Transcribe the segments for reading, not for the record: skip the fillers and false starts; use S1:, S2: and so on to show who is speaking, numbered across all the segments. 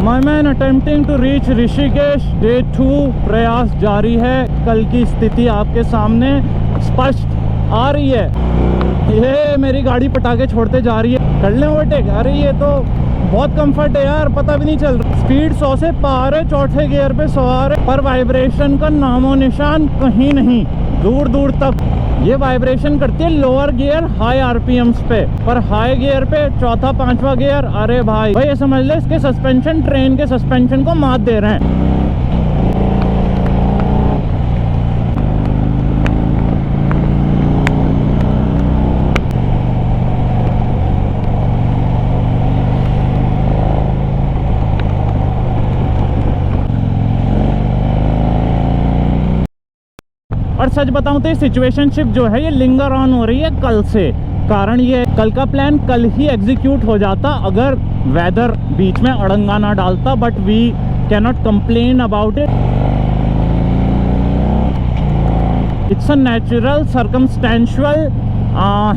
S1: My man attempting to reach Rishikesh. Day 2 प्रयास जारी है। कल की स्थिति आपके सामने स्पष्ट आ रही है। ये मेरी गाड़ी पटाखे छोड़ते जा रही है। कर ले ओवरटेक। अरे ये तो बहुत कंफर्ट है यार, पता भी नहीं चल रहा। स्पीड 100 से पार है, चौथे गियर पे सवार है, पर वाइब्रेशन का नामो निशान कहीं नहीं। दूर दूर तक ये वाइब्रेशन करती है लोअर गियर हाई आरपीएम्स पे, पर हाई गियर पे चौथा पांचवा गियर, अरे भाई ये समझ ले इसके सस्पेंशन ट्रेन के सस्पेंशन को मात दे रहे हैं। और सच बताऊं तो ये सिचुएशनशिप जो है ये लिंगर ऑन हो रही है कल से। कारण ये कल का प्लान कल ही एग्जीक्यूट हो जाता अगर वेदर बीच में अड़ंगा ना डालता, but we can not complain about it. It's a natural circumstantial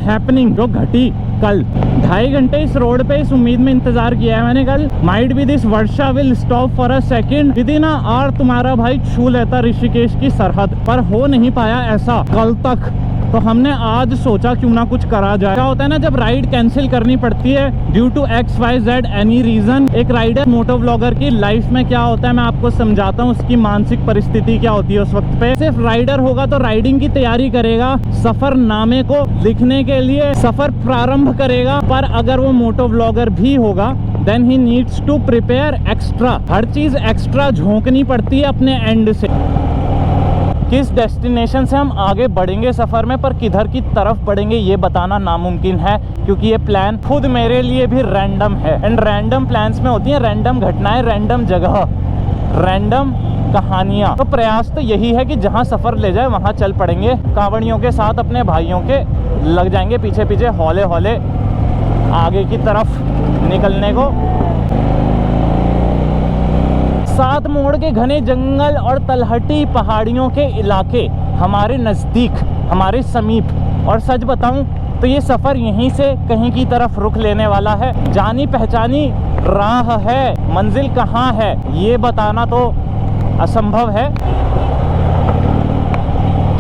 S1: happening जो घटी कल। 2.5 घंटे इस रोड पे इस उम्मीद में इंतजार किया है मैंने कल, माइट बी दिस वर्षा will stop for a second within hour, तुम्हारा भाई छू लेता ऋषिकेश की सरहद, पर हो नहीं पाया ऐसा कल तक। तो हमने आज सोचा क्यों ना कुछ करा जाए। क्या होता है ना, जब राइड कैंसिल करनी पड़ती है due to XYZ any reason, एक राइडर मोटो व्लॉगर की लाइफ में क्या होता है मैं आपको समझाता हूँ। उसकी मानसिक परिस्थिति क्या होती है उस वक्त पे। सिर्फ राइडर होगा तो राइडिंग की तैयारी करेगा, सफरनामे को लिखने के लिए सफर प्रारंभ करेगा, पर अगर वो मोटो व्लॉगर भी होगा then he needs to prepare extra. हर चीज एक्स्ट्रा झोंकनी पड़ती है अपने एंड से। किस डेस्टिनेशन से हम आगे बढ़ेंगे सफ़र में, पर किधर की तरफ बढ़ेंगे ये बताना नामुमकिन है, क्योंकि ये प्लान खुद मेरे लिए भी रैंडम है। एंड रैंडम प्लान्स में होती हैं रैंडम घटनाएं, रैंडम जगह, रैंडम कहानियाँ। तो प्रयास तो यही है कि जहाँ सफ़र ले जाए वहाँ चल पड़ेंगे। कांवड़ियों के साथ अपने भाइयों के लग जाएंगे पीछे पीछे हौले हौले आगे की तरफ निकलने को। 7 मोड़ के घने जंगल और तलहटी पहाड़ियों के इलाके हमारे नज़दीक, हमारे समीप। और सच बताऊं तो ये सफ़र यहीं से कहीं की तरफ रुख लेने वाला है। जानी पहचानी राह है, मंजिल कहाँ है ये बताना तो असंभव है।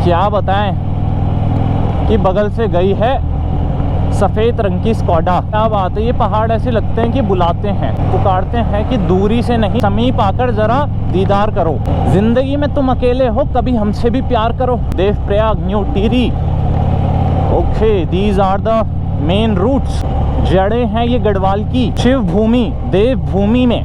S1: क्या बताएं कि बगल से गई है सफ़ेद रंग की स्कॉडा। क्या बात है, ये पहाड़ ऐसे लगते हैं कि बुलाते हैं, पुकारते हैं कि दूरी से नहीं समीप आकर जरा दीदार करो। जिंदगी में तुम अकेले हो, कभी हमसे भी प्यार करो। Devprayag, New Tehri, okay these are the main routes. जड़ें हैं ये गढ़वाल की शिव भूमि, देव भूमि में।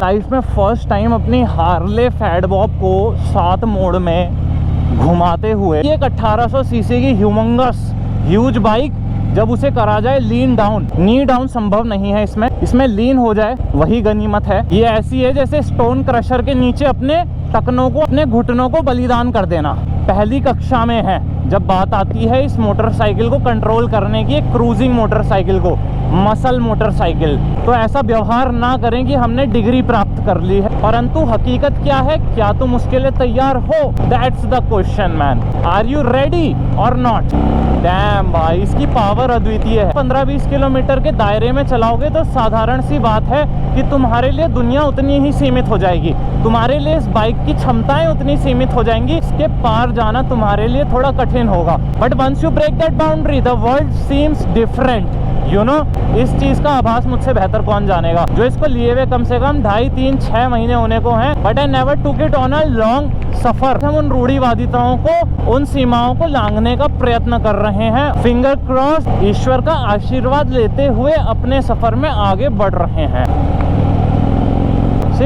S1: लाइफ में फर्स्ट टाइम अपनी हार्ले फैडबॉब को 7 मोड़ में घुमाते हुए, ये एक 1800 सीसी की ह्यूमंगस ह्यूज बाइक, जब उसे करा जाए लीन डाउन, नी डाउन संभव नहीं है इसमें लीन हो जाए वही गनीमत है। ये ऐसी है जैसे स्टोन क्रशर के नीचे अपने टखनों को, अपने घुटनों को बलिदान कर देना। पहली कक्षा में है जब बात आती है इस मोटरसाइकिल को कंट्रोल करने की, एक क्रूजिंग मोटरसाइकिल को, मसल मोटरसाइकिल। तो ऐसा व्यवहार ना करें कि हमने डिग्री प्राप्त कर ली है, परंतु हकीकत क्या है, क्या तुम उसके लिए तैयार हो? That's the question man. Are you ready और नॉट? डैम भाई, इसकी पावर अद्वितीय है। 15-20 किलोमीटर के दायरे में चलाओगे तो साधारण सी बात है कि तुम्हारे लिए दुनिया उतनी ही सीमित हो जाएगी, तुम्हारे लिए इस बाइक की क्षमताएं उतनी सीमित हो जाएंगी, इसके पार जाना तुम्हारे लिए थोड़ा कठिन होगा। But once you break that boundary the world seems different, you know. इस चीज का आभास मुझसे बेहतर कौन जानेगा, जो इसको लिए हुए कम से कम 2.5-3-6 महीने होने को हैं। But I never took it on a long सफर। हम उन रूढ़िवादिताओं को, उन सीमाओं को लांघने का प्रयत्न कर रहे हैं। फिंगर क्रॉस, ईश्वर का आशीर्वाद लेते हुए अपने सफर में आगे बढ़ रहे हैं।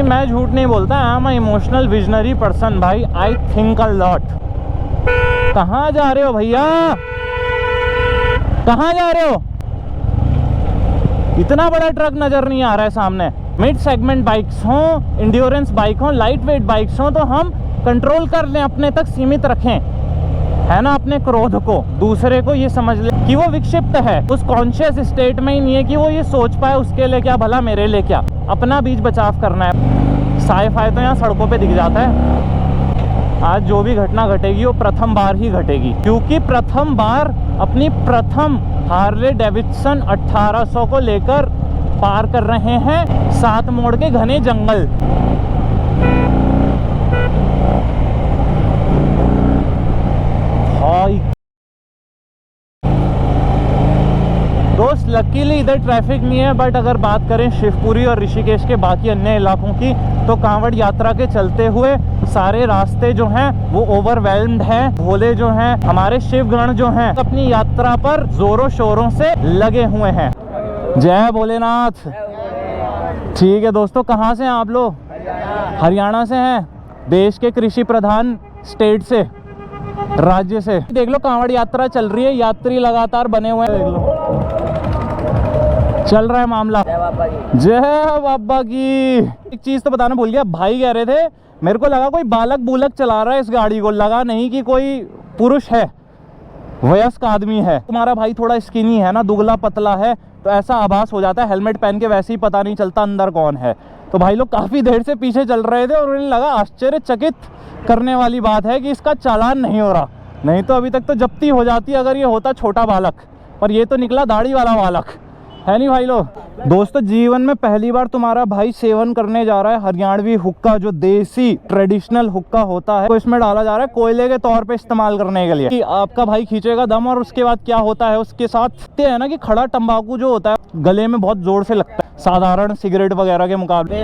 S1: मैं झूठ नहीं बोलता, I am a emotional visionary person भाई, आई थिंक अ लॉट। कहाँ जा रहे हो भैया, कहाँ जा रहे हो? इतना बड़ा ट्रक नजर नहीं आ रहा है सामने। मिड सेगमेंट बाइक्स हों, इंड्योरेंस बाइक हों, लाइट वेट बाइक्स हों, तो हम कंट्रोल कर लें, अपने तक सीमित रखें, है ना, अपने क्रोध को। दूसरे को ये समझ ले कि वो विक्षिप्त है, उस कॉन्शियस स्टेट में ही नहीं है कि वो ये सोच पाए उसके लिए क्या भला, मेरे लिए क्या। अपना बीच बचाव करना है। साई-फाई तो यहाँ सड़कों पे दिख जाता है। आज जो भी घटना घटेगी वो प्रथम बार ही घटेगी, क्योंकि प्रथम बार अपनी प्रथम हार्ले डेविडसन 1800 को लेकर पार कर रहे हैं 7 मोड़ के घने जंगल। भाई दोस्त लकीली इधर ट्रैफिक नहीं है, बट अगर बात करें शिवपुरी और ऋषिकेश के बाकी अन्य इलाकों की तो कांवड़ यात्रा के चलते हुए सारे रास्ते जो हैं वो ओवरवेल्म्ड हैं। भोले जो हैं हमारे शिवगण जो हैं अपनी यात्रा पर जोरों शोरों से लगे हुए हैं। जय भोलेनाथ। ठीक है दोस्तों, कहाँ से हैं आप लोग? हरियाणा से हैं, देश के कृषि प्रधान स्टेट से, राज्य से। देख लो कांवड़ यात्रा चल रही है, यात्री लगातार बने हुए हैं, देख लो चल रहा है मामला। जय बाबा की। एक चीज तो बताना भूल गया, भाई कह रहे थे मेरे को लगा कोई बालक बूलक चला रहा है इस गाड़ी को, लगा नहीं कि कोई पुरुष है, वयस्क आदमी है। तुम्हारा भाई थोड़ा स्किनी है ना, दुबला पतला है, तो ऐसा आभास हो जाता है। हेलमेट पहन के वैसे ही पता नहीं चलता अंदर कौन है। तो भाई लोग काफी देर से पीछे चल रहे थे और उन्हें लगा आश्चर्यचकित करने वाली बात है कि इसका चालान नहीं हो रहा, नहीं तो अभी तक तो जब्ती हो जाती अगर ये होता छोटा बालक, पर ये तो निकला दाढ़ी वाला बालक, है नहीं भाई लोग। दोस्तों जीवन में पहली बार तुम्हारा भाई सेवन करने जा रहा है हरियाणवी हुक्का, जो देसी ट्रेडिशनल हुक्का होता है, तो इसमें डाला जा रहा है कोयले के तौर पे इस्तेमाल करने के लिए। कि आपका भाई खींचेगा दम और उसके बाद क्या होता है उसके साथ है ना कि खड़ा तंबाकू जो होता है गले में बहुत जोर से लगता है साधारण सिगरेट वगैरह के मुकाबले।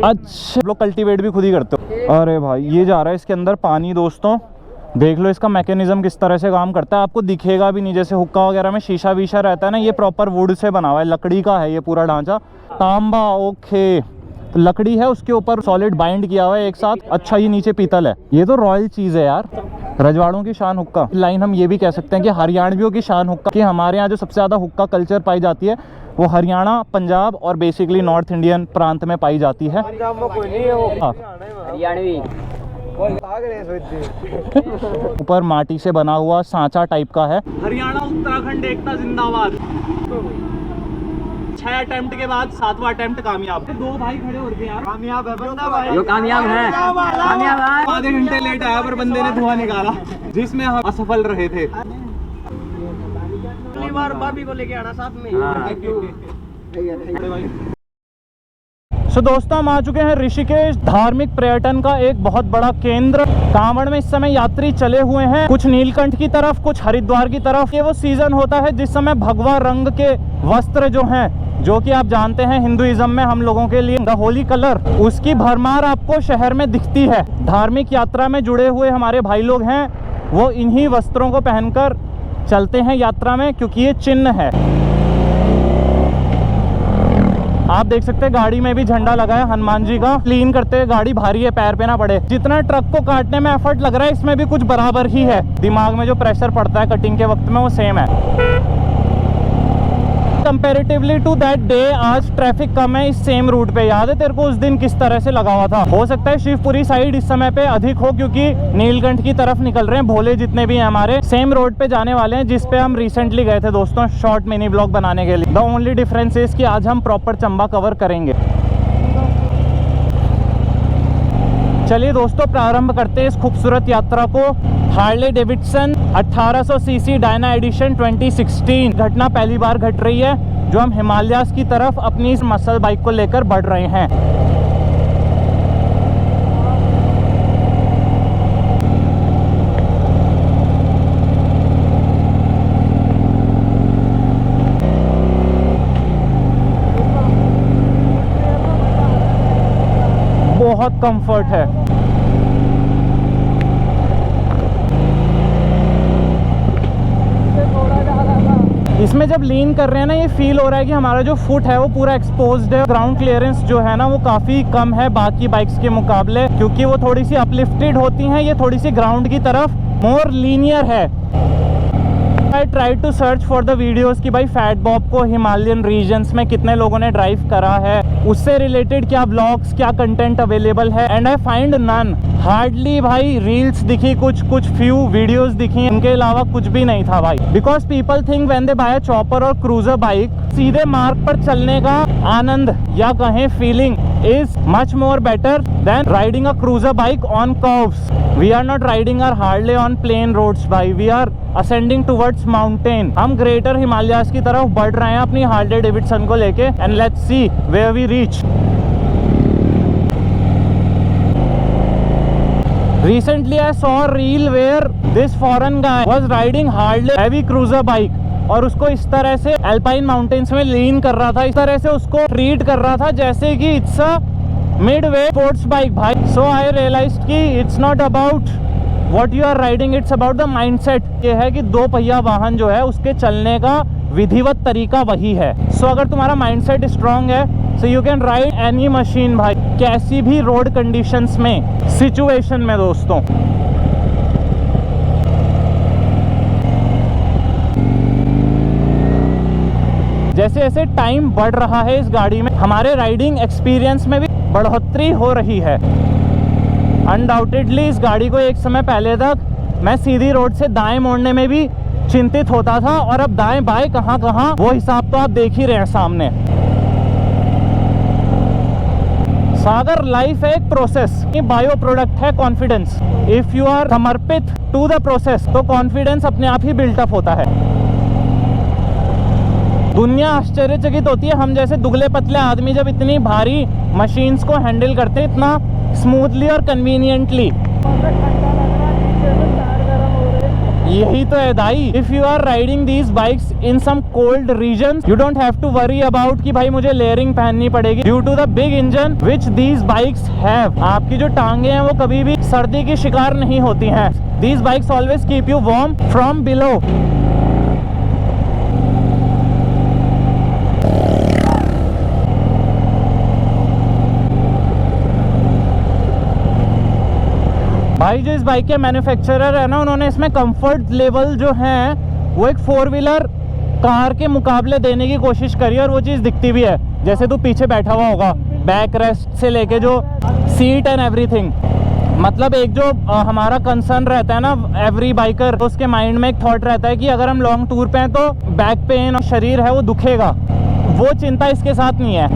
S1: अच्छा, लोग कल्टीवेट भी खुद ही करते हो। अरे भाई ये जा रहा है इसके अंदर पानी। दोस्तों देख लो इसका मैकेनिज्म किस तरह से काम करता है, आपको दिखेगा भी नहीं। जैसे हुक्का वगैरह में शीशा वीशा रहता है ना, ये प्रॉपर वुड से बना हुआ है, लकड़ी का है ये पूरा ढांचा। तांबा, ओके, तो लकड़ी है उसके ऊपर सॉलिड बाइंड किया हुआ है एक साथ। अच्छा ये नीचे पीतल है, ये तो रॉयल चीज है यार, रजवाड़ों की शान हुक्का। लाइन हम ये भी कह सकते हैं कि हरियाणवियों की शान हुक्का, कि हमारे यहाँ जो सबसे ज्यादा हुक्का कल्चर पाई जाती है वो हरियाणा, पंजाब और बेसिकली नॉर्थ इंडियन प्रांत में पाई जाती है। ऊपर माटी से बना हुआ सांचा टाइप का है।
S2: हरियाणा उत्तराखंड एकता जिंदाबाद। 6 अटेम्प्ट के बाद 7वां अटेम्प्ट कामयाब। 2 भाई खड़े हो रहे यार, कामयाब है बंदा भाई, जो कामयाब है, कामयाब है। आधे घंटे लेट आया पर बंदे ने धुआं निकाला जिसमें हम असफल रहे थे। अगली बार भाभी को लेके आना साथ में।
S1: सो दोस्तों हम आ चुके हैं ऋषिकेश, धार्मिक पर्यटन का एक बहुत बड़ा केंद्र। कांवड़ में इस समय यात्री चले हुए हैं, कुछ नीलकंठ की तरफ, कुछ हरिद्वार की तरफ। ये वो सीजन होता है जिस समय भगवा रंग के वस्त्र जो हैं, जो कि आप जानते हैं हिंदुइज्म में हम लोगों के लिए द होली कलर, उसकी भरमार आपको शहर में दिखती है। धार्मिक यात्रा में जुड़े हुए हमारे भाई लोग हैं वो इन्हीं वस्त्रों को पहनकर चलते हैं यात्रा में, क्योंकि ये चिन्ह है। आप देख सकते हैं गाड़ी में भी झंडा लगा है हनुमान जी का। क्लीन करते हुए गाड़ी भारी है, पैर पे ना पड़े। जितना ट्रक को काटने में एफर्ट लग रहा है इसमें भी कुछ बराबर ही है। दिमाग में जो प्रेशर पड़ता है कटिंग के वक्त में वो सेम है। कंपैरेटिवली टू दैट डे आज ट्रैफिक कम है इस सेम रूट पे। याद है तेरे को उस दिन किस तरह से लगा हुआ था? हो सकता है शिवपुरी साइड इस समय पे अधिक हो, क्योंकि नीलकंठ की तरफ निकल रहे हैं भोले जितने भी हैं हमारे, सेम रोड पे जाने वाले हैं जिस पे हम रिसेंटली गए थे दोस्तों शॉर्ट मिनी ब्लॉग बनाने के लिए। द ओनली डिफरेंस इज कि आज हम प्रॉपर चंबा कवर करेंगे। चलिए दोस्तों प्रारंभ करते हैं इस खूबसूरत यात्रा को। Harley Davidson 1800 CC Dyna edition 2016 घटना पहली बार घट रही है, जो हम हिमालयास की तरफ अपनी इस मसल बाइक को लेकर बढ़ रहे हैं। बहुत कंफर्ट है। इसमें जब लीन कर रहे हैं ना ये फील हो रहा है कि हमारा जो फुट है वो पूरा एक्सपोज्ड है। ग्राउंड क्लियरेंस जो है ना वो काफ़ी कम है बाकी बाइक्स के मुकाबले, क्योंकि वो थोड़ी सी अपलिफ्टेड होती हैं, ये थोड़ी सी ग्राउंड की तरफ मोर लीनियर है। I try to search for the videos कि भाई फैट बॉब को हिमालयन रीजन्स में कितने लोगों ने ड्राइव करा है, उससे रिलेटेड क्या ब्लॉग्स क्या कंटेंट अवेलेबल है, and I find none. Hardly भाई रील्स दिखी, कुछ फ्यू वीडियोस दिखी, इनके अलावा कुछ भी नहीं था भाई। Because people think when they buy a chopper और क्रूजर बाइक, सीधे मार्ग पर चलने का आनंद या कहें feeling is much more better than riding a cruiser bike on curves. We are not riding our Harley on plain roads भाई, we are ascending towards mountain. हम ग्रेटर हिमालयाज की तरफ बढ़ रहे हैं अपनी हार्ले डेविडसन को लेके, and let's see where we reach. Recently I saw a reel where this foreign guy was riding Harley heavy cruiser bike और उसको इस तरह से अल्पाइन माउंटेन्स में लीन कर रहा था, इस तरह से उसको ट्रीट कर रहा था जैसे कि it's a mid way sports bike भाई. सो आई रियलाइज्ड कि it's not about what you are riding, it's about the mindset. ये है कि दो पहिया वाहन जो है उसके चलने का विधिवत तरीका वही है. सो अगर तुम्हारा माइंडसेट स्ट्रांग है so you can ride any machine भाई, कैसी भी रोड कंडीशंस में, सिचुएशन में दोस्तों. जैसे जैसे टाइम बढ़ रहा है इस गाड़ी में, हमारे राइडिंग एक्सपीरियंस में भी बढ़ोतरी हो रही है. अनडाउटेडली इस गाड़ी को एक समय पहले तक मैं सीधी रोड से दाएं मोड़ने में भी चिंतित होता था, और अब दाएं बाएं कहाँ कहाँ वो हिसाब तो आप देख ही रहे हैं सामने. सागर लाइफ है एक प्रोसेस, ये बायो प्रोडक्ट है कॉन्फिडेंस. इफ यू आर समर्पित टू द प्रोसेस तो कॉन्फिडेंस अपने आप ही बिल्टअप होता है. दुनिया आश्चर्यचकित होती है हम जैसे दुबले पतले आदमी जब इतनी भारी मशीन्स को हैंडल करते हैं इतना स्मूथली और कन्वीनियंटली. यही तो है दाई. If you are riding these bikes in some cold region you don't have to worry about कि भाई मुझे लेयरिंग पहननी पड़ेगी due to the big engine which these bikes have. आपकी जो टांगे हैं वो कभी भी सर्दी की शिकार नहीं होती हैं. These bikes always keep you warm from below. भाई जो इस बाइक के मैन्युफैक्चरर है ना, उन्होंने इसमें कंफर्ट लेवल जो है वो एक 4 व्हीलर कार के मुकाबले देने की कोशिश करी है, और वो चीज़ दिखती भी है. जैसे तू पीछे बैठा हुआ होगा, बैक रेस्ट से लेके जो सीट एंड एवरीथिंग. मतलब एक जो हमारा कंसर्न रहता है ना एवरी बाइकर, तो उसके माइंड में एक थॉट रहता है कि अगर हम लॉन्ग टूर पे हैं तो बैक पेन और शरीर है वो दुखेगा. वो चिंता इसके साथ नहीं है.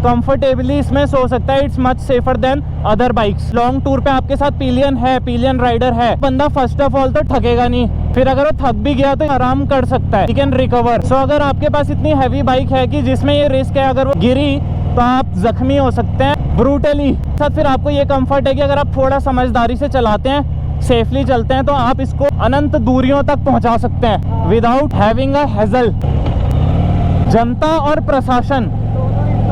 S1: कंफर्टेबली इसमें सो सकता है. It's much safer than other bikes. Long tour पे आपके साथ पिलियन है, पिलियन राइडर है, बंदा फर्स्ट ऑफ ऑल तो थकेगा नहीं, फिर अगर वो थक भी गया तो आराम कर सकता है, ही कैन रिकवर. सो अगर आपके पास इतनी हैवी बाइक है कि जिसमें ये रिस्क है अगर वो गिरी तो आप जख्मी हो सकते हैं ब्रूटली. साथ फिर आपको ये कंफर्ट है कि अगर आप थोड़ा समझदारी से चलाते हैं, सेफली चलते हैं, तो आप इसको अनंत दूरियों तक पहुंचा सकते हैं विदाउट हैविंग अ हैजल. जनता और प्रशासन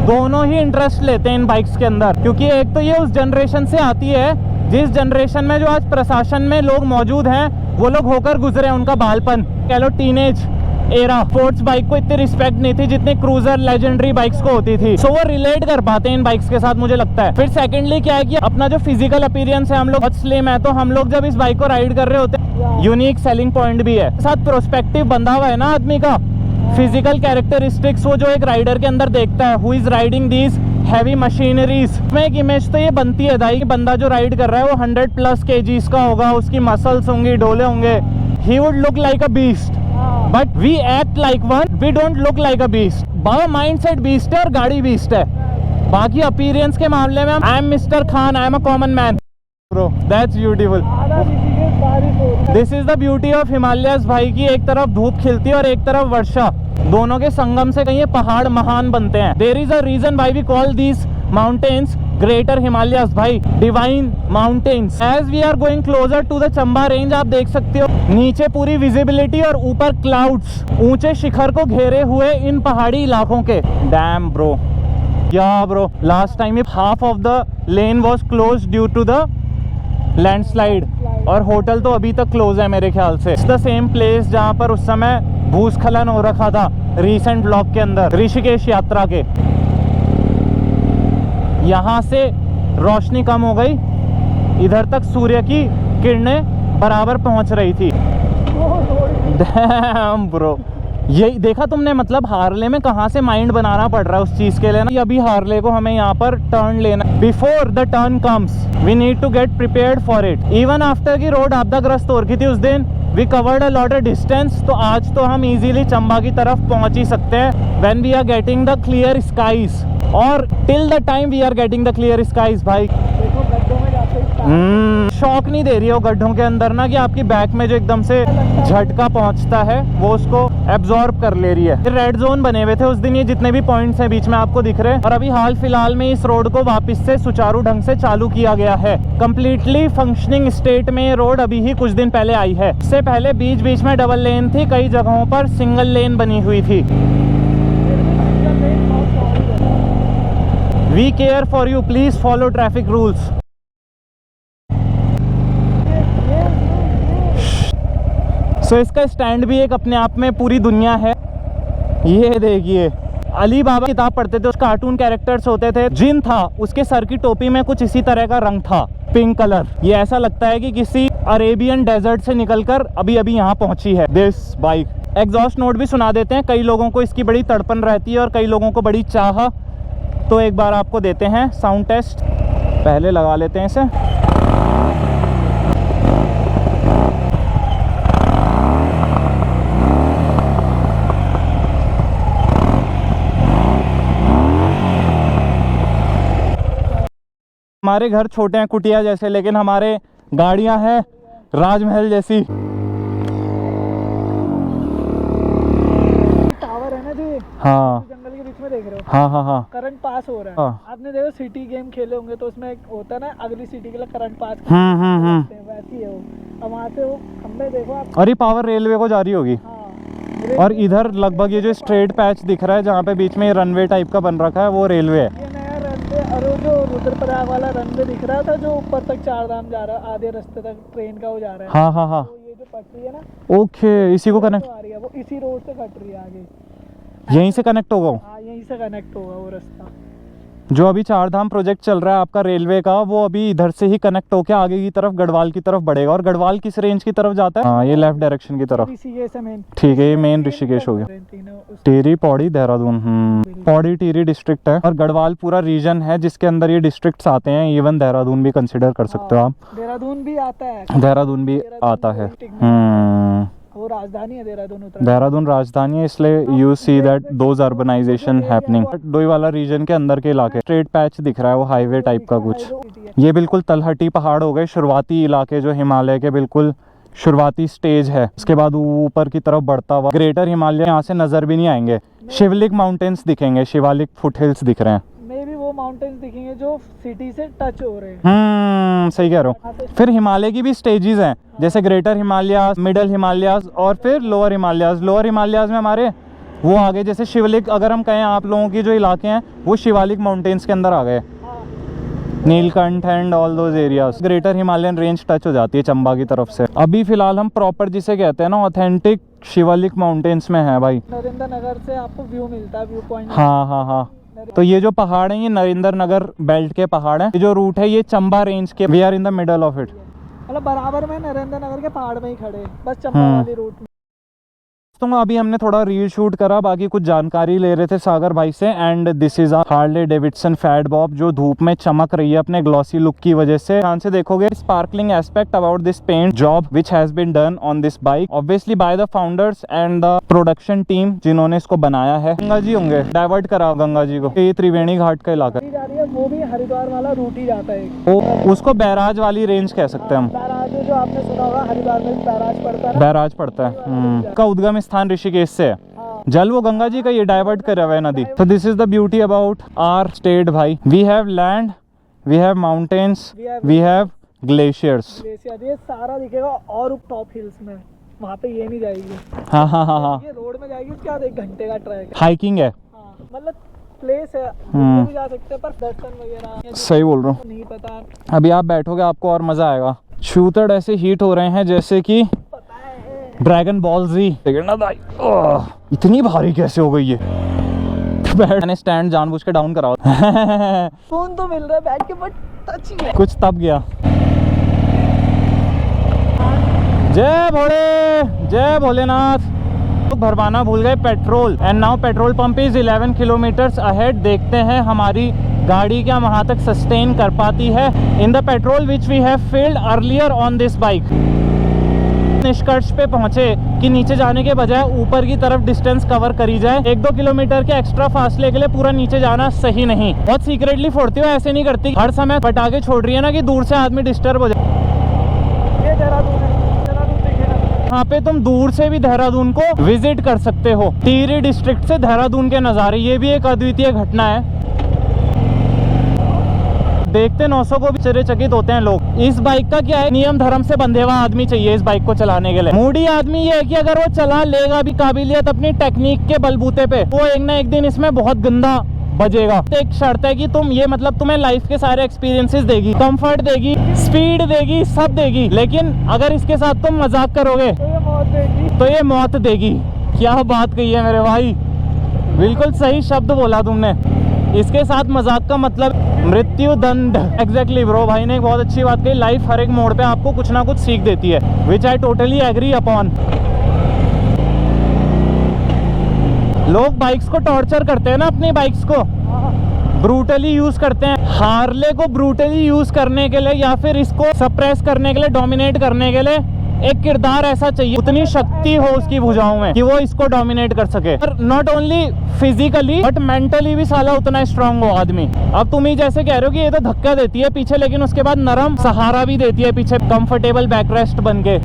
S1: दोनों ही इंटरेस्ट लेते हैं इन बाइक्स के अंदर, क्योंकि एक तो ये उस जनरेशन से आती है जिस जनरेशन में जो आज प्रशासन में लोग मौजूद हैं वो लोग होकर गुजरे हैं. उनका बालपन कह लो, टीनेज एरा. स्पोर्ट्स बाइक को इतनी रिस्पेक्ट नहीं थी जितनी क्रूजर लेजेंडरी बाइक्स को होती थी. सो वो रिलेट कर पाते हैं इन बाइक्स के साथ, मुझे लगता है. फिर सेकेंडली क्या है कि अपना जो फिजिकल अपीयरेंस है, हम लोग बहुत स्लिम है, तो हम लोग जब इस बाइक को राइड कर रहे होते हैं यूनिक सेलिंग पॉइंट भी है. साथ प्रोस्पेक्टिव बंधा हुआ है ना आदमी का, फिजिकल कैरेक्टरिस्टिक्स वो जो एक राइडर के अंदर देखता है who is riding these heavy machineries. में एक इमेज तो ये बनती है दाई कि बंदा जो राइड कर रहा है वो 100+ kgs का होगा, उसकी मसल्स होंगी, डोले होंगे. He would look like a beast, but we act like one, we don't look like a beast. बाबा माइंडसेट बीस्ट है और गाड़ी बीस्ट है. बाकी अपीयरेंस के मामले में I am mister Khan, I am a common man. Bro that's beautiful. This is the beauty of Himalayas भाई की एक तरफ धूप खिलती है और एक तरफ वर्षा. दोनों के संगम से कहीं ये पहाड़ महान बनते हैं. There is a reason why we call these mountains greater Himalayas भाई, divine mountains. As we are going closer to the Chamba range, आप देख सकते हो नीचे पूरी विजिबिलिटी और ऊपर क्लाउड्स, ऊंचे शिखर को घेरे हुए इन पहाड़ी इलाकों के. डैम ब्रो, या bro, last time half of the lane was closed due to the landslide, और होटल तो अभी तक क्लोज है मेरे ख्याल से. इट्स द सेम प्लेस जहाँ पर उस समय भूस्खलन हो रखा था रीसेंट ब्लॉग के अंदर, ऋषिकेश यात्रा के. यहाँ से रोशनी कम हो गई, इधर तक सूर्य की किरणें बराबर पहुँच रही थी. डैम ब्रो, यही देखा तुमने, मतलब हार्ले में कहाँ से माइंड बनाना पड़ रहा है उस चीज के लिए ना. अभी हार्ले को हमें यहाँ पर टर्न लेना, before the turn comes we need to get prepared for it. Even after की रोड आपदाग्रस्त हो रखी थी उस दिन, we covered a lot of distance, तो आज तो हम इजीली चंबा की तरफ पहुंच ही सकते हैं when we are getting the clear skies, और till the time we are getting the clear skies. भाई
S3: देखो गड्ढों में जाते ही
S1: शौक नहीं दे रही हो गड्ढों के अंदर ना, कि आपकी बैक में जो एकदम से झटका पहुंचता है वो उसको एब्जॉर्ब कर ले रही है। रेड जोन बने हुए थे उस दिन, ये जितने भी पॉइंट्स हैं बीच में आपको दिख रहे हैं, और अभी हाल फिलहाल में इस रोड को वापस से सुचारू ढंग से चालू किया गया है। कंप्लीटली फंक्शनिंग स्टेट में ये रोड अभी ही कुछ दिन पहले आई है। इससे पहले बीच बीच में डबल लेन थी, कई जगहों पर सिंगल लेन बनी हुई थी। We care for you, please follow traffic rules. So इसका स्टैंड भी एक अपने आप में पूरी दुनिया है। ये देखिए, अली बाबा किताब पढ़ते थे, उस कार्टून कैरेक्टर्स होते थे, जिन था उसके सर की टोपी में कुछ इसी तरह का रंग था, पिंक कलर। ये ऐसा लगता है कि किसी अरेबियन डेजर्ट से निकलकर अभी अभी यहाँ पहुंची है दिस बाइक। एग्जॉस्ट नोट भी सुना देते हैं, कई लोगों को इसकी बड़ी तड़पन रहती है और कई लोगों को बड़ी चाह, तो एक बार आपको देते हैं साउंड टेस्ट। पहले लगा लेते हैं इसे। हमारे घर छोटे हैं कुटिया जैसे, लेकिन हमारे गाड़ियां हैं राजमहल जैसी।
S3: टावर है ना जो
S1: हाँ
S3: जंगल के बीच में देख रहे हो,
S1: हाँ हाँ हाँ
S3: करंट पास हो रहा है।
S1: हाँ।
S3: आपने देखो सिटी गेम खेले होंगे तो उसमें एक होता है ना, अगली सिटी के लिए करंट पास वैसी है वो। अब वहाँ से वो खंबे देखो आप।
S1: और ये पावर रेलवे को जा रही होगी।
S3: हाँ,
S1: और इधर लगभग ये जो स्ट्रेट पैच दिख रहा है जहाँ पे बीच में ये रनवे टाइप का बन रखा है, वो रेलवे है।
S3: ये नया रनवे, और वो जो रुद्रप्रयाग वाला रनवे दिख रहा था जो ऊपर तक चारधाम जा रहा है, आधे रास्ते तक ट्रेन का वो जा रहा है।
S1: हाँ हाँ हाँ,
S3: तो ये जो पटरी है ना,
S1: ओके, इसी को कनेक्ट,
S3: आ रही है वो इसी रोड से कट रही है आगे।
S1: यहीं से कनेक्ट होगा।
S3: हाँ, यहीं से कनेक्ट होगा वो रास्ता।
S1: जो अभी चारधाम प्रोजेक्ट चल रहा है आपका रेलवे का, वो अभी इधर से ही कनेक्ट होके आगे की तरफ गढ़वाल की तरफ बढ़ेगा। और गढ़वाल किस रेंज की तरफ जाता है? हाँ, ये लेफ्ट डायरेक्शन की तरफ।
S3: ऋषिकेश है मेन।
S1: ठीक है, ये मेन ऋषिकेश हो गया। टिहरी, पौड़ी, देहरादून। पौड़ी टिहरी डिस्ट्रिक्ट है और गढ़वाल पूरा रीजन है जिसके अंदर ये डिस्ट्रिक्ट्स आते हैं। इवन देहरादून भी कंसिडर कर सकते हो आप।
S3: देहरादून भी आता है।
S1: देहरादून भी आता है।
S3: वो राजधानी है देहरादून।
S1: देहरादून राजधानी है, इसलिए you see that those urbanisation happening. Doiwala region के अंदर के इलाके, स्ट्रेट पैच दिख रहा है वो हाईवे टाइप का कुछ। ये बिल्कुल तलहटी पहाड़ हो गए, शुरुआती इलाके जो हिमालय के बिल्कुल शुरुआती स्टेज है। उसके बाद ऊपर की तरफ बढ़ता हुआ ग्रेटर हिमालय यहाँ से नजर भी नहीं आएंगे। शिवलिक माउंटेन्स दिखेंगे, शिवालिक फुट हिल्स दिख रहे हैं।
S3: मे भी वो माउंटेन्स दिखेंगे जो सिटी से टच हो रहे हैं।
S1: सही कह रहे हो। फिर हिमालय की भी स्टेजेस हैं, जैसे ग्रेटर हिमालयाज, मिडल हिमालयाज और फिर लोअर हिमालयाज। लोअर हिमालयाज में हमारे वो आगे, जैसे शिवलिक, अगर हम कहें आप लोगों की जो इलाके हैं वो शिवालिक माउंटेन्स के अंदर आ गए, Neelkanth and all those areas. Greater Himalayan range touch हो जाती है चंबा की तरफ से। अभी फिलहाल हम प्रॉपर जिसे कहते हैं ना ऑथेंटिक शिवालिक माउंटेन्स में है भाई।
S3: नरेंद्र नगर से आपको व्यू मिलता है, व्यू पॉइंट।
S1: हाँ हाँ हाँ, तो ये जो पहाड़ है ये नरेंद्र नगर बेल्ट के पहाड़ हैं। ये जो रूट है ये चंबा रेंज के, we are in the middle of it.
S3: मतलब बराबर में नरेंद्र नगर के पहाड़ में ही खड़े, बस चंबा वाली रूट में।
S1: दोस्तों अभी हमने थोड़ा रील शूट करा, बाकी कुछ जानकारी ले रहे थे सागर भाई से। And this is a Harley Davidson Fat Bob जो धूप में चमक रही है अपने ग्लॉसी लुक की वजह से। ध्यान से देखोगे sparkling aspect about this paint job which has been done on this bike, obviously by the founders and the production team जिन्होंने इसको बनाया है। गंगा जी होंगे, डाइवर्ट करा गंगा जी को। ये त्रिवेणी घाट का इलाका
S3: जा रही है, वो भी हरिद्वार वाला रूट ही जाता है।
S1: वो उसको बैराज वाली रेंज कह सकते हैं हम।
S3: बैराज जो आपने सुना होगा, हरिद्वार में बैराज पड़ता है।
S1: बैराज पड़ता है। का उद्गम स्थान ऋषिकेश से है। जल वो गंगा जी का ये डाइवर्ट कर रहा है नदी। तो this is the beauty about our state भाई। We have land, we have mountains, we have glaciers.
S3: ये सारा दिखेगा और टॉप हिल्स में, वहाँ पे ये नहीं जाएगी।
S1: हाँ हाँ हाँ हाँ,
S3: ये रोड में जाएगी, उसके बाद 1 घंटे का ट्रैक है।
S1: हाइकिंग है।
S3: हाँ, मतलब प्लेस है, घूमने भी जा सकते हैं, पर दर्शन वगैरह
S1: सही बोल रहा हूँ,
S3: नहीं पता।
S1: अभी आप बैठोगे आपको और मजा आएगा। शूटर ऐसे हीट हो रहे हैं जैसे कि ड्रैगन बॉल जी। इतनी भारी कैसे हो गई ये? मैंने स्टैंड जानबूझ के डाउन करा।
S3: फोन तो मिल रहा है बैठ के, बट टच ही है।
S1: कुछ तब गया। जय भोले, जय भोलेनाथ। भरवाना भूल गए petrol and now petrol pump is 11 kilometres ahead. देखते हैं हमारी गाड़ी क्या वहां तक सस्टेन कर पाती है in the petrol which we have filled earlier on this bike. निष्कर्ष पे पहुंचे कि नीचे जाने के बजाय ऊपर की तरफ डिस्टेंस कवर करी जाए। 1-2 किलोमीटर के एक्स्ट्रा फासले के लिए पूरा नीचे जाना सही नहीं। बहुत सीक्रेटली फोड़ती हो, ऐसे नहीं करती, हर समय पटाखे छोड़ रही है ना कि दूर से आदमी डिस्टर्ब हो जाए।
S3: ये देहरादून है, देहरादून दिखेगा।
S1: यहाँ पे तुम दूर से भी देहरादून को विजिट कर सकते हो। टिहरी डिस्ट्रिक्ट से देहरादून के नज़ारे, ये भी एक अद्वितीय घटना है। देखते 900 को भी आश्चर्यचकित होते हैं लोग। इस बाइक का क्या है, नियम धर्म से बंधे हुआ आदमी चाहिए इस बाइक को चलाने के लिए। मूडी आदमी ये है कि अगर वो चला लेगा भी काबिलियत अपनी टेक्निक के बलबूते पे, वो एक ना एक दिन इसमें बहुत गंदा बजेगा। तो एक शर्त है कि तुम ये मतलब तुम्हें लाइफ के सारे एक्सपीरियंसेस देगी, कंफर्ट देगी, स्पीड देगी, सब देगी। लेकिन अगर इसके साथ तुम मजाक करोगे
S3: तो ये मौत देगी।
S1: तो ये मौत देगी। क्या बात कही है मेरे भाई, बिल्कुल सही शब्द बोला तुमने। इसके साथ मजाक का मतलब मृत्यु दंड। एग्जैक्टली ब्रो, भाई ने एक बहुत अच्छी बात कही। लाइफ हर एक मोड़ पे आपको कुछ ना कुछ सीख देती है, विच आई टोटली एग्री अपॉन। लोग बाइक्स को टॉर्चर करते हैं ना, अपनी बाइक्स को ब्रूटली यूज करते हैं। हार्ले को ब्रूटली यूज करने के लिए या फिर इसको सप्रेस करने के लिए, डोमिनेट करने के लिए एक किरदार ऐसा चाहिए, उतनी शक्ति हो उसकी भुजाओं में कि वो इसको डोमिनेट कर सके। और not only physically but mentally भी साला उतना स्ट्रांग हो आदमी। अब तुम ही जैसे कह रहे हो कि ये तो धक्का देती है पीछे, लेकिन उसके बाद नरम सहारा भी देती है पीछे, कंफर्टेबल बैकरेस्ट बन के।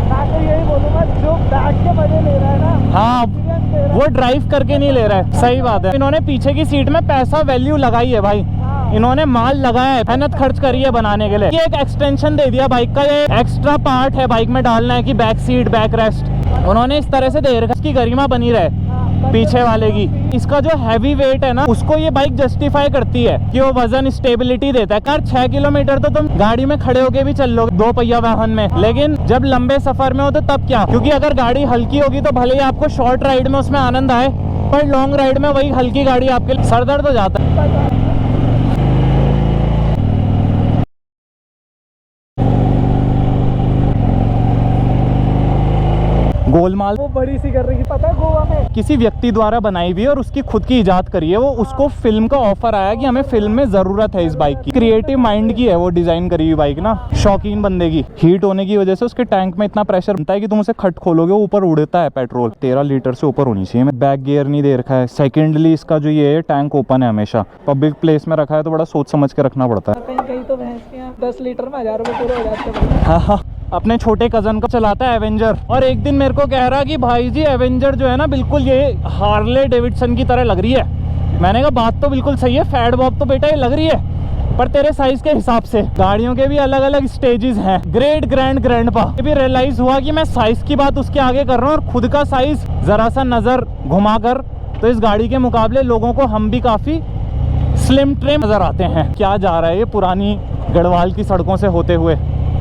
S3: मैं तो यही बोलूंगा, जो बैठ के मजे ले रहा है ना,
S1: हाँ,
S3: एक्सपीरियंस ले रहा
S1: वो ड्राइव करके नहीं ले रहा है। सही बात है। इन्होंने पीछे की सीट में पैसा वैल्यू लगाई है भाई, इन्होंने माल लगाया है, मेहनत खर्च करी है बनाने के लिए। ये एक एक्सटेंशन दे दिया बाइक का, ये एक्स्ट्रा पार्ट है बाइक में डालना है कि बैक सीट, बैक रेस्ट उन्होंने इस तरह से दे रखा है, इसकी गरिमा बनी रहे पीछे वाले की। इसका जो हैवी वेट है ना, उसको ये बाइक जस्टिफाई करती है कि वो वजन स्टेबिलिटी देता है। कार 6 किलोमीटर तो तुम गाड़ी में खड़े होके भी चल लोगे 2 पहिया वाहन में, लेकिन जब लंबे सफर में हो तो तब क्या, क्योंकि अगर गाड़ी हल्की होगी तो भले ही आपको शॉर्ट राइड में उसमें आनंद आए, पर लॉन्ग राइड में वही हल्की गाड़ी आपके सरदर्द हो जाता है। गोलमाल
S3: वो बड़ी सी कर रही थी, पता है, गोवा में
S1: किसी व्यक्ति द्वारा बनाई हुई है और उसकी खुद की इजाद करी है। वो उसको फिल्म का ऑफर आया कि हमें फिल्म में जरूरत है इस बाइक की। क्रिएटिव माइंड की है वो डिजाइन करी हुई बाइक ना, शौकीन बंदे की। हीट होने की वजह से उसके टैंक में इतना प्रेशर बनता है कि तुम उसे खट खोलोगे ऊपर उड़ता है पेट्रोल। 13 लीटर से ऊपर होनी चाहिए। बैक गियर नहीं दे रखा है। सेकेंडली इसका जो ये टैंक ओपन है हमेशा, पब्लिक प्लेस में रखा है तो बड़ा सोच समझ के रखना पड़ता है।
S3: कहीं कहीं तो भैंस के यहाँ 10 लीटर में 1000 रुपये पूरे हो जाते हैं।
S1: हाँ हाँ, अपने छोटे कजन को चलाता है एवेंजर, और एक दिन मेरे को कह रहा कि भाई जी एवेंजर जो है ना बिल्कुल ये हार्ले डेविडसन की तरह लग रही है। मैंने कहा बात तो बिल्कुल सही है, फैट बॉब तो बेटा ये लग रही है, पर तेरे साइज के हिसाब से। गाड़ियों के भी अलग अलग स्टेजेस हैं। ग्रेट ग्रैंड ग्रैंडपा ये भी रियलाइज हुआ कि मैं साइज की बात उसके आगे कर रहा हूँ, और खुद का साइज जरा सा नजर घुमाकर तो इस गाड़ी के मुकाबले लोगों को हम भी काफी स्लिम ट्रिम नजर आते हैं। क्या जा रहा है ये पुरानी गढ़वाल की सड़कों से होते हुए।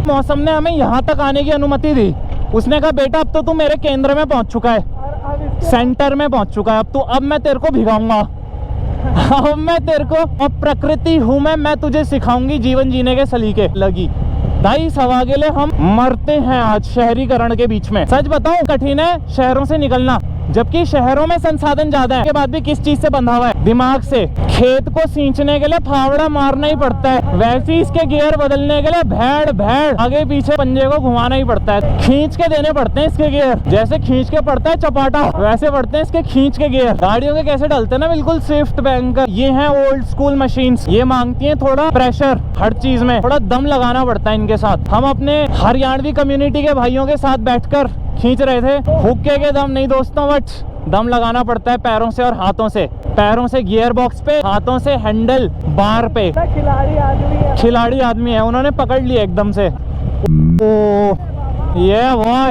S1: मौसम ने हमें यहाँ तक आने की अनुमति दी। उसने कहा बेटा अब तो तू मेरे केंद्र में पहुंच चुका है,
S3: और अब इसके
S1: सेंटर में पहुंच चुका है, अब मैं तेरे को भिगाऊंगा। अब मैं तेरे को, अब प्रकृति हूं मैं तुझे सिखाऊंगी जीवन जीने के सलीके। लगी भाई सवा के लिए हम मरते हैं आज शहरीकरण के बीच में। सच बताऊं कठिन है शहरों से निकलना, जबकि शहरों में संसाधन ज्यादा है। के बाद भी किस चीज से बंधा हुआ है, दिमाग से। खेत को सींचने के लिए फावड़ा मारना ही पड़ता है, वैसे ही इसके गियर बदलने के लिए भेड़ भेड़ आगे पीछे पंजे को घुमाना ही पड़ता है। खींच के देने पड़ते हैं इसके गियर, जैसे खींच के पड़ता है चपाटा वैसे पड़ते हैं इसके खींच के गियर। गाड़ियों के कैसे डलते हैं ना बिल्कुल स्विफ्ट बैंकर। ये है ओल्ड स्कूल मशीन्स, ये मांगती है थोड़ा प्रेशर, हर चीज में थोड़ा दम लगाना पड़ता है इनके साथ। हम अपने हरियाणवी कम्युनिटी के भाइयों के साथ बैठकर खींच रहे थे, हुक्के के दम नहीं दोस्तों, बट दम लगाना पड़ता है पैरों से और हाथों से। पैरों से गियर बॉक्स पे, हाथों से हैंडल बार पे।
S3: खिलाड़ी आदमी है,
S1: खिलाड़ी आदमी है, उन्होंने पकड़ लिया एकदम से। ओ ये वाह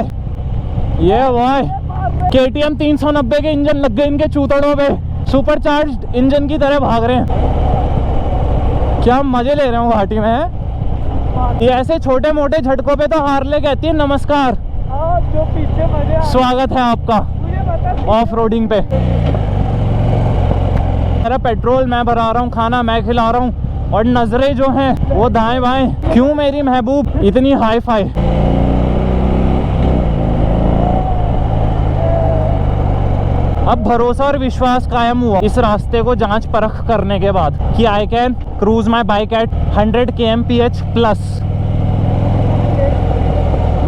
S1: KTM 390 के इंजन लग गए इनके चूतड़ों पे, सुपर चार्ज इंजन की तरह भाग रहे हैं। क्या मजे ले रहे हो घाटी में। ये ऐसे छोटे मोटे झटकों पे तो हार्ले कहती है नमस्कार,
S3: जो पीछे मजे
S1: स्वागत है आपका ऑफ रोडिंग पे। मेरा पेट्रोल मैं भरा रहा हूँ, खाना मैं खिला रहा हूँ, और नजरें जो हैं वो दाएं बाएं। क्यों मेरी महबूब इतनी हाई फाई। अब भरोसा और विश्वास कायम हुआ इस रास्ते को जांच परख करने के बाद कि I can cruise my bike at 100 kmph plus.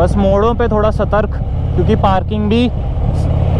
S1: बस मोड़ों पे थोड़ा सतर्क, क्योंकि पार्किंग भी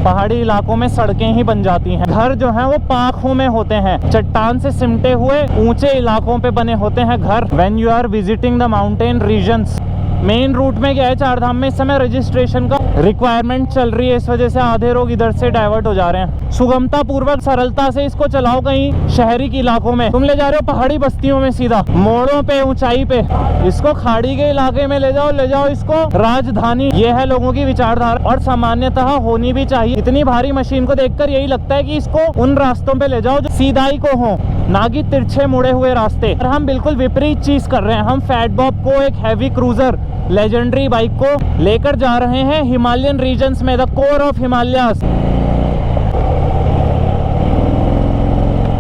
S1: पहाड़ी इलाकों में सड़कें ही बन जाती हैं। घर जो हैं वो पाखों में होते हैं, चट्टान से सिमटे हुए ऊंचे इलाकों पे बने होते हैं घर। When you are visiting the mountain regions. Main route में क्या है, चारधाम में इस समय रजिस्ट्रेशन का रिक्वायरमेंट चल रही है, इस वजह से आधे लोग इधर से डाइवर्ट हो जा रहे हैं। सुगमता पूर्वक सरलता से इसको चलाओ कहीं शहरी के इलाकों में, तुम ले जा रहे हो पहाड़ी बस्तियों में सीधा मोड़ों पे ऊंचाई पे, इसको खाड़ी के इलाके में ले जाओ इसको राजधानी। ये है लोगों की विचारधारा और सामान्यतः होनी भी चाहिए। इतनी भारी मशीन को देखकर यही लगता है कि इसको उन रास्तों पे ले जाओ जो सीधाई को हो, ना कि तिरछे मुड़े हुए रास्ते। और हम बिल्कुल विपरीत चीज कर रहे हैं। हम फैट बॉब को, एक हैवी क्रूजर लेजेंडरी बाइक को लेकर जा रहे हैं हिमालयन रीजन्स में, द कोर ऑफ हिमालयास।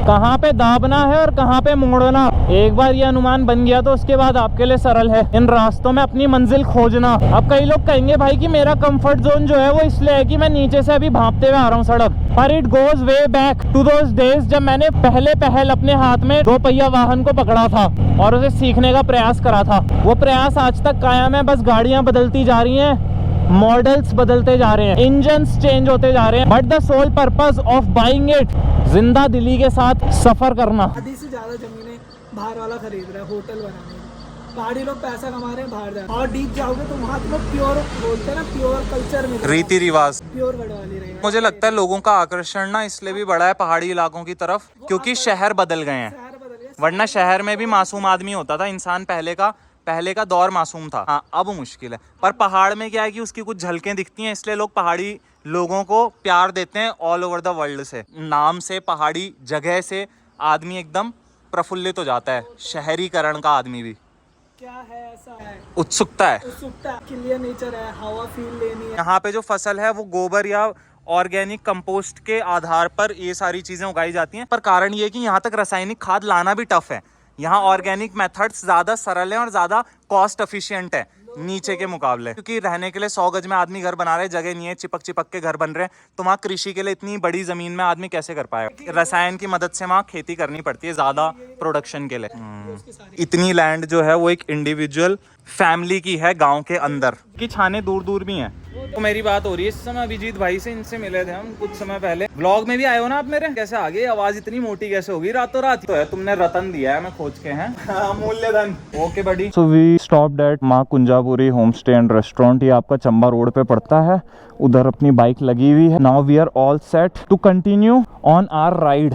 S1: कहाँ पे दाबना है और कहाँ पे मोड़ना, एक बार ये अनुमान बन गया तो उसके बाद आपके लिए सरल है इन रास्तों में अपनी मंजिल खोजना। अब कई लोग कहेंगे भाई कि मेरा कंफर्ट जोन जो है वो इसलिए है कि मैं नीचे से अभी भांपते हुए आ रहा हूँ सड़क पर। It goes way back to those days जब मैंने पहल अपने हाथ में 2 पहिया वाहन को पकड़ा था और उसे सीखने का प्रयास करा था। वो प्रयास आज तक कायम है, बस गाड़ियां बदलती जा रही हैं, मॉडल्स बदलते जा रहे हैं, इंजन्स चेंज होते जा रहे हैं, but the sole purpose of buying it, जिंदा दिली के साथ सफर करना।
S3: आधी से ज्यादा जमीनें बाहर वाला खरीद रहा है होटल बनाने में, पहाड़ी लोग पैसा कमा रहे हैं बाहर जा रहे हैं। और डीप जाओगे तो वहाँ तुम्हें प्योर बोलते हैं ना, प्योर कल्चर में
S2: रीति रिवाज
S3: प्योर गढ़वाली रहेगा।
S2: मुझे लगता है लोगों का आकर्षण ना इसलिए भी बढ़ा है पहाड़ी इलाकों की तरफ, क्योंकि शहर बदल गए हैं।
S3: शहर बदल गया।
S2: वरना शहर में भी मासूम आदमी होता था इंसान, पहले का दौर मासूम था। हाँ, अब मुश्किल है। पर पहाड़ में क्या है कि उसकी कुछ झलकें दिखती हैं, इसलिए लोग पहाड़ी लोगों को प्यार देते हैं ऑल ओवर द वर्ल्ड से। नाम से, पहाड़ी जगह से आदमी एकदम प्रफुल्लित हो जाता है। शहरीकरण का आदमी भी
S3: क्या है, ऐसा है
S2: उत्सुकता है,
S3: क्लियर नेचर है, हवा फील लेनी है।
S2: यहाँ पे जो फसल है वो गोबर या ऑर्गेनिक कंपोस्ट के आधार पर ये सारी चीजें उगाई जाती हैं। पर कारण ये है कि यहाँ तक रासायनिक खाद लाना भी टफ है। यहाँ ऑर्गेनिक मेथड्स ज़्यादा सरल हैं और ज़्यादा कॉस्ट एफिशिएंट है नीचे के मुकाबले, क्योंकि रहने के लिए 100 गज में आदमी घर बना रहे, जगह नहीं है, चिपक के घर बन रहे हैं। तो वहाँ कृषि के लिए इतनी बड़ी जमीन में आदमी कैसे कर पाएगा? रसायन की मदद से वहाँ खेती करनी पड़ती है ज़्यादा प्रोडक्शन के लिए। इतनी लैंड जो है वो एक इंडिविजुअल फैमिली की है गाँव के अंदर की, छाने दूर दूर भी हैं। तो मेरी बात हो रही है इस समय अभिजीत भाई से, इनसे मिले थे हम कुछ समय पहले। व्लॉग में भी आए हो ना आप मेरे? कैसे आ गई? आवाज इतनी मोटी कैसे होगी रातों रात? तो है तुमने रतन दिया है, मैं खोज के हैं अमूल्य धन। Okay buddy.
S1: So we stopped at Maa Kunjapuri home stay and restaurant. ये आपका चंबा रोड पे पड़ता है, उधर अपनी बाइक लगी हुई है। Now we are all set to continue on our ride.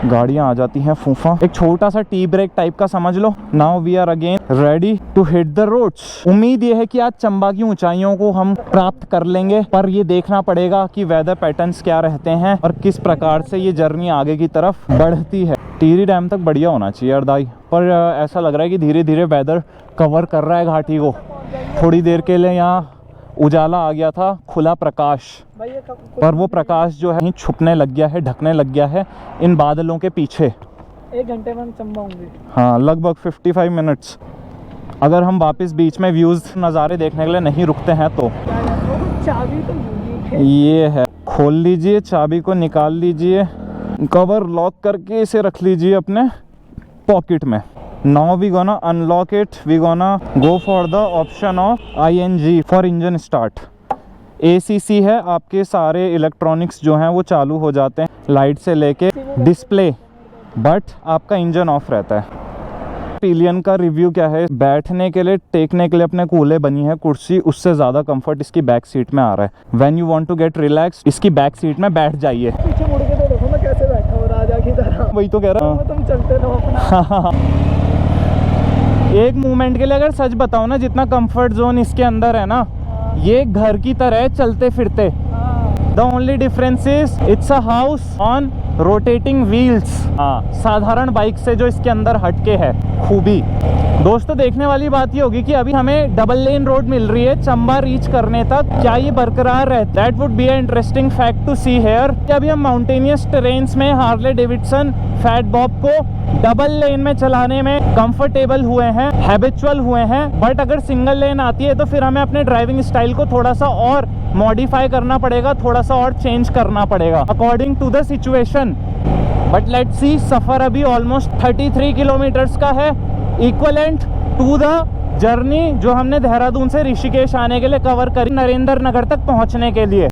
S1: गाड़ियां आ जाती हैं फूफा, एक छोटा सा टी ब्रेक टाइप का समझ लो। Now we are again ready to hit the roads. उम्मीद ये है कि आज चंबा की ऊंचाइयों को हम प्राप्त कर लेंगे, पर ये देखना पड़ेगा कि वेदर पैटर्न्स क्या रहते हैं और किस प्रकार से ये जर्नी आगे की तरफ बढ़ती है। टिहरी डैम तक बढ़िया होना चाहिए अर्दाई, पर ऐसा लग रहा है कि धीरे धीरे वेदर कवर कर रहा है घाटी को। थोड़ी देर के लिए यहाँ उजाला आ गया था, खुला प्रकाश, पर वो प्रकाश जो है छुपने लग गया है, ढकने लग गया है इन बादलों के पीछे।
S3: 1 घंटे में हम चंबा होंगे।
S1: हाँ, लगभग 55 मिनट्स। अगर हम वापस बीच में व्यूज़ नज़ारे देखने के लिए नहीं रुकते हैं तो।
S3: चाबी तो यूनिक है।
S1: ये है, खोल लीजिए, चाबी को निकाल लीजिए, कवर लॉक करके इसे रख लीजिए अपने पॉकेट में। Now we gonna unlock it. We gonna go for the option of ING for engine start. ACC है, आपके सारे इलेक्ट्रॉनिक्स जो हैं वो चालू हो जाते हैं, लाइट से लेके डिस्प्ले, बट आपका इंजन ऑफ रहता है। पिलियन का रिव्यू क्या है? बैठने के लिए, टेकने के लिए अपने कूले बनी है कुर्सी, उससे ज़्यादा कंफर्ट इसकी बैक सीट में आ रहा है। When you want to get relax, इसकी बैक सीट में बैठ जाइए।
S3: पीछे मुड़ के तो देखो मैं कैसे बैठा हूँ राजा की तरह।
S1: वही तो कह रहा हूँ।
S3: तुम चलते रहो अपना।
S1: एक मोमेंट के लिए अगर सच बताओ ना, जितना कंफर्ट जोन इसके अंदर है ना, ये घर की तरह चलते फिरते। The only difference is it's a house on rotating wheels. हाँ, साधारण बाइक से जो इसके अंदर हटके है खूबी। दोस्तों, देखने वाली बात ये होगी कि अभी हमें डबल लेन रोड मिल रही है चंबा रीच करने तक। क्या ये बरकरार रहता? That would be an interesting fact to see here. अभी हम माउंटेनियस टेरेन्स में हार्ले डेविडसन फैट बॉब को डबल लेन में चलाने में कंफर्टेबल हुए हैं, हैबिचुअल हुए हैं। बट अगर सिंगल लेन आती है तो फिर हमें अपने ड्राइविंग स्टाइल को थोड़ा सा और मॉडिफाई करना पड़ेगा, थोड़ा सा और चेंज करना पड़ेगा according to the situation. But let's see, सफ़र अभी ऑलमोस्ट 33 किलोमीटर्स का है, इक्वलेंट टू द जर्नी जो हमने देहरादून से ऋषिकेश आने के लिए कवर करी नरेंद्र नगर तक पहुंचने के लिए।